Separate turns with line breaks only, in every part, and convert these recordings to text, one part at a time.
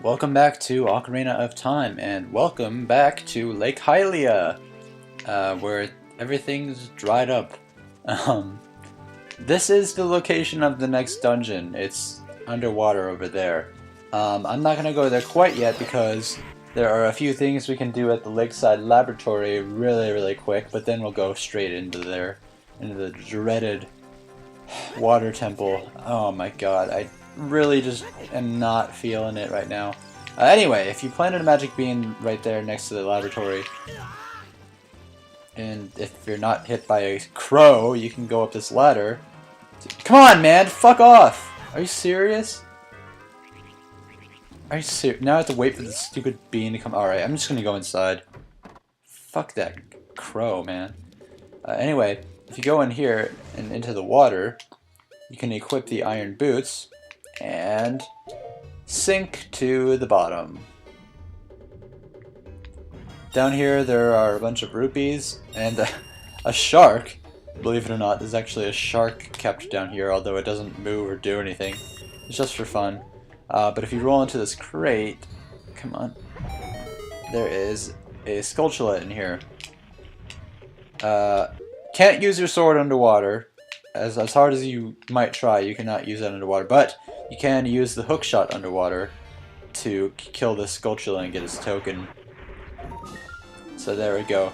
Welcome back to Ocarina of Time, and welcome back to Lake Hylia, where everything's dried up. Um, this is the location of the next dungeon. It's underwater over there. I'm not gonna go there quite yet because there are a few things we can do at the Lakeside Laboratory really quick, but then we'll go straight into there, into the dreaded water temple. Oh my god, I really just am not feeling it right now. Anyway, if you planted a magic bean right there next to the laboratory, and if you're not hit by a crow, you can go up this ladder. Come on, man! Fuck off! Are you serious? Are you serious? Now I have to wait for the stupid bean to come. Alright, I'm just gonna go inside. Fuck that crow, man. Anyway, if you go in here and into the water, you can equip the iron boots and sink to the bottom. Down here there are a bunch of rupees and a shark. Believe it or not, there's actually a shark kept down here, although it doesn't move or do anything. It's just for fun. But if you roll into this crate, come on, there is a skulltula in here. Can't use your sword underwater. As hard as you might try, you cannot use that underwater, but you can use the hook shot underwater to kill this skulltula and get his token. So there we go.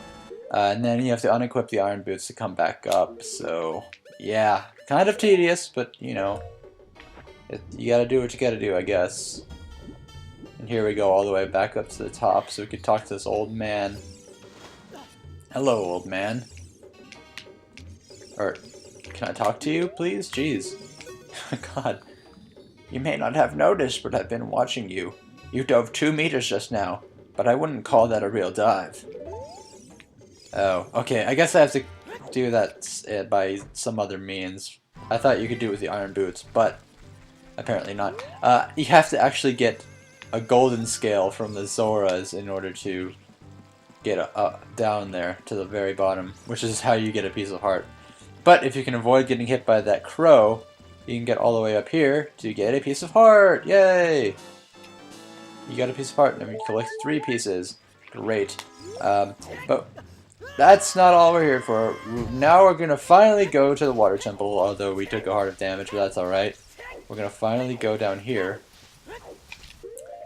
And then you have to unequip the iron boots to come back up, so yeah, kind of tedious, but you know, you gotta do what you gotta do, I guess. And here we go all the way back up to the top so we can talk to this old man. Hello, old man. Or, can I talk to you, please? Jeez. God. You may not have noticed, but I've been watching you. You dove 2 meters just now, but I wouldn't call that a real dive. Oh, okay, I guess I have to do that by some other means. I thought you could do it with the iron boots, but apparently not. You have to actually get a golden scale from the Zoras in order to get down there to the very bottom, which is how you get a piece of heart. But if you can avoid getting hit by that crow, you can get all the way up here to get a piece of heart. Yay! You got a piece of heart, and we collect 3 pieces. Great. But that's not all we're here for. Now we're gonna finally go to the water temple, although we took a heart of damage, but that's alright. We're gonna finally go down here.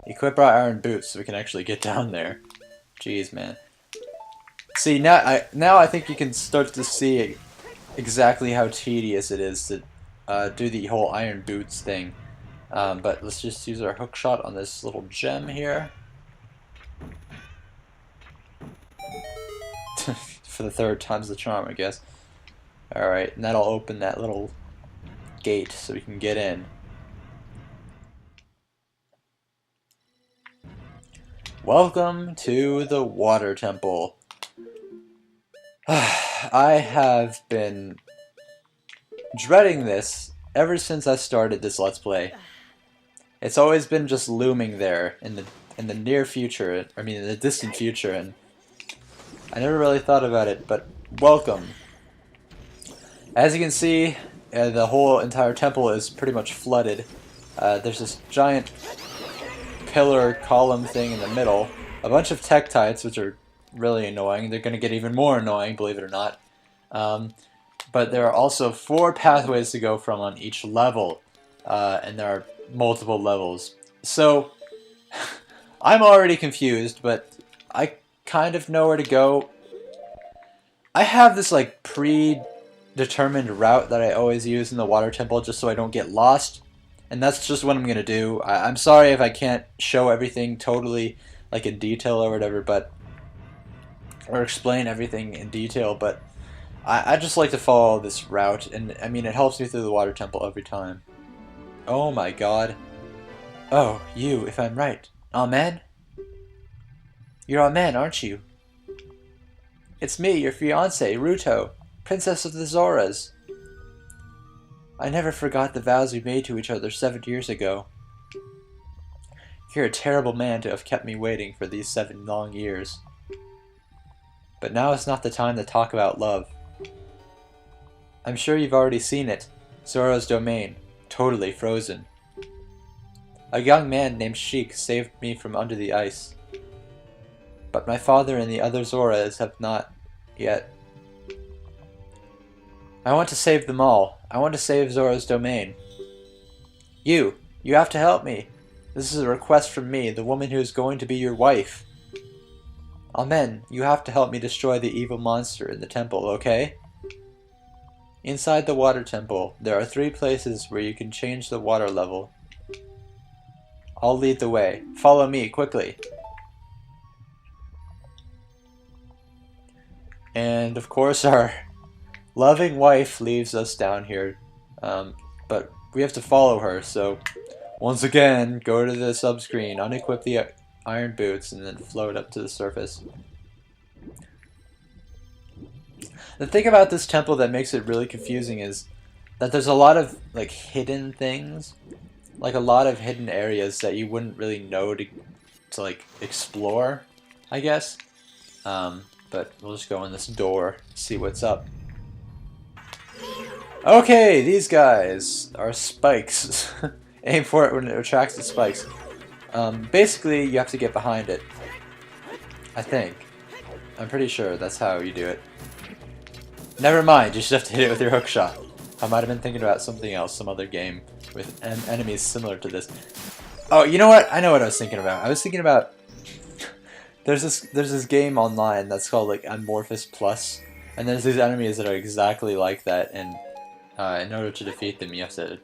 Equip our iron boots so we can actually get down there. Jeez, man. See, now I think you can start to see exactly how tedious it is to do the whole iron boots thing. But let's just use our hook shot on this little gem here. For the 3rd time's the charm, I guess. Alright, and that'll open that little gate so we can get in. Welcome to the water temple. I have been dreading this ever since I started this Let's Play. It's always been just looming there in the near future, I mean in the distant future, and I never really thought about it, but welcome. As you can see, the whole entire temple is pretty much flooded. There's this giant pillar column thing in the middle, a bunch of tektites, which are really annoying. They're going to get even more annoying, believe it or not. But there are also 4 pathways to go from on each level, and there are multiple levels. So, I'm already confused, but I kind of know where to go. I have this like predetermined route that I always use in the water temple just so I don't get lost, and that's just what I'm going to do. I'm sorry if I can't show everything totally like in detail or whatever, but or explain everything in detail, but I just like to follow this route, and I mean it helps me through the water temple every time. Oh my god. Oh, you, if I'm right. Amen? You're Amen, aren't you? It's me, your fiancée, Ruto, Princess of the Zoras. I never forgot the vows we made to each other 7 years ago. You're a terrible man to have kept me waiting for these 7 long years. But now is not the time to talk about love. I'm sure you've already seen it. Zora's domain, totally frozen. A young man named Sheik saved me from under the ice. But my father and the other Zoras have not yet. I want to save them all. I want to save Zora's domain. You have to help me. This is a request from me, the woman who is going to be your wife. Amen, you have to help me destroy the evil monster in the temple, okay? Inside the water temple, there are 3 places where you can change the water level. I'll lead the way. Follow me, quickly. And of course our loving wife leaves us down here, but we have to follow her, so once again, go to the subscreen, unequip the iron boots, and then float up to the surface. The thing about this temple that makes it really confusing is that there's a lot of like hidden things, like a lot of hidden areas that you wouldn't really know to like explore, I guess. But we'll just go in this door, see what's up. Okay, these guys are spikes. Aim for it when it attracts the spikes. Basically, you have to get behind it. I think. I'm pretty sure that's how you do it. Never mind, you just have to hit it with your hook shot. I might have been thinking about something else, some other game with enemies similar to this. Oh, you know what? I know what I was thinking about. I was thinking about there's this game online that's called like Amorphous Plus, and there's these enemies that are exactly like that, and in order to defeat them, you have to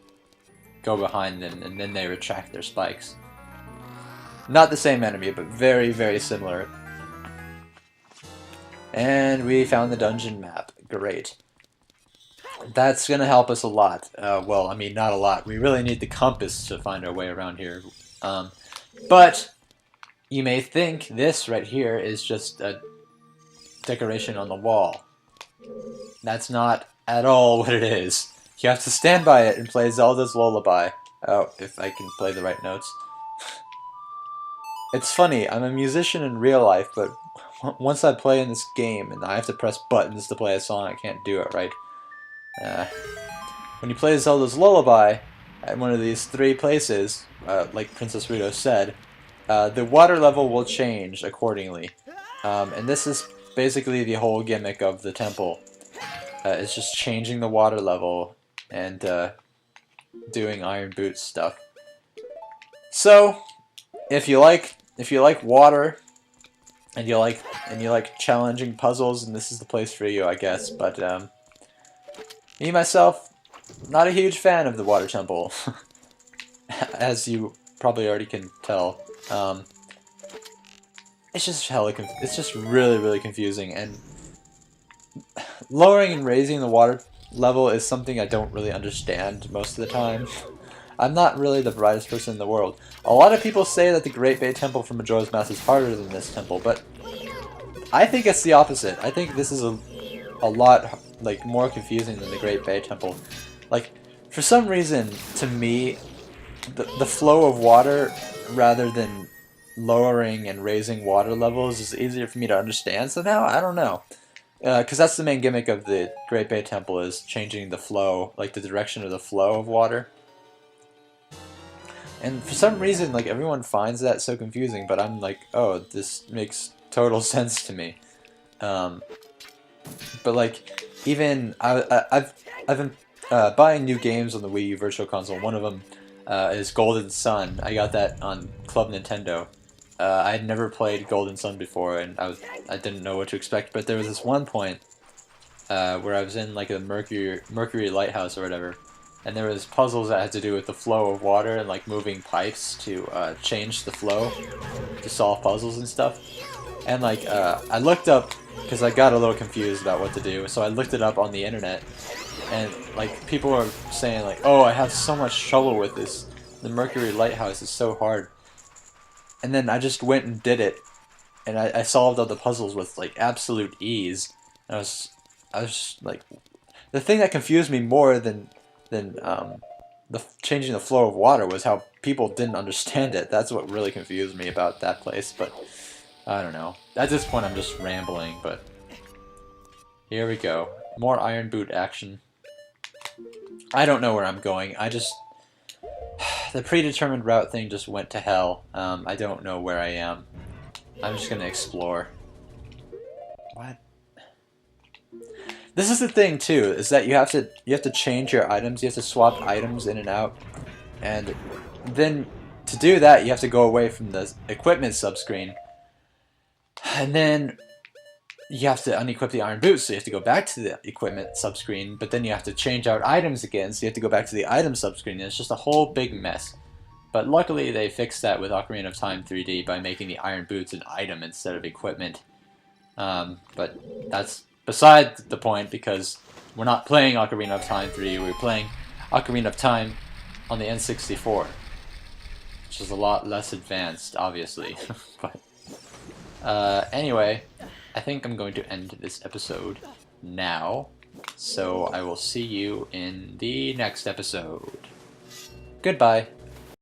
go behind them, and then they retract their spikes. Not the same enemy, but very, very similar. And we found the dungeon map. Great. That's gonna help us a lot. Well, I mean, not a lot. We really need the compass to find our way around here. But you may think this right here is just a decoration on the wall. That's not at all what it is. You have to stand by it and play Zelda's Lullaby. Oh, if I can play the right notes. It's funny, I'm a musician in real life, but once I play in this game and I have to press buttons to play a song, I can't do it right. When you play Zelda's Lullaby at one of these 3 places, like Princess Rito said, the water level will change accordingly. And this is basically the whole gimmick of the temple. It's just changing the water level and doing Iron Boots stuff. So, if you like water and you like challenging puzzles, and this is the place for you, I guess. But me myself, not a huge fan of the water temple, as you probably already can tell. It's just really, really confusing, and lowering and raising the water level is something I don't really understand most of the time. I'm not really the brightest person in the world. A lot of people say that the Great Bay Temple from Majora's Mask is harder than this temple, but I think it's the opposite. I think this is a lot like more confusing than the Great Bay Temple. Like, for some reason, to me, the flow of water, rather than lowering and raising water levels, is easier for me to understand somehow. I don't know. Because that's the main gimmick of the Great Bay Temple, is changing the flow, like the direction of the flow of water. And for some reason, like, everyone finds that so confusing, but I'm like, oh, this makes total sense to me. But like, even I've been buying new games on the Wii U Virtual Console. One of them is Golden Sun. I got that on Club Nintendo. I had never played Golden Sun before, and I didn't know what to expect. But there was this one point where I was in like a Mercury lighthouse or whatever, and there was puzzles that had to do with the flow of water and like moving pipes to change the flow to solve puzzles and stuff. And like I looked up, because I got a little confused about what to do, so I looked it up on the internet, and like people were saying like, oh, I have so much trouble with this. The Mercury lighthouse is so hard. And then I just went and did it, and I solved all the puzzles with like absolute ease. And I was just like, the thing that confused me more than changing the flow of water was how people didn't understand it. That's what really confused me about that place. But I don't know. At this point, I'm just rambling. But here we go. More Iron Boot action. I don't know where I'm going. the predetermined route thing just went to hell. I don't know where I am. I'm just gonna explore. What? This is the thing too, is that you have to change your items. You have to swap items in and out, and then to do that, you have to go away from the equipment subscreen, and then you have to unequip the iron boots. So you have to go back to the equipment subscreen, but then you have to change out items again. So you have to go back to the item subscreen, and it's just a whole big mess. But luckily, they fixed that with Ocarina of Time 3D by making the iron boots an item instead of equipment. But that's beside the point, because we're not playing Ocarina of Time 3D, we're playing Ocarina of Time on the N64, which is a lot less advanced, obviously. But anyway, I think I'm going to end this episode now, so I will see you in the next episode. Goodbye.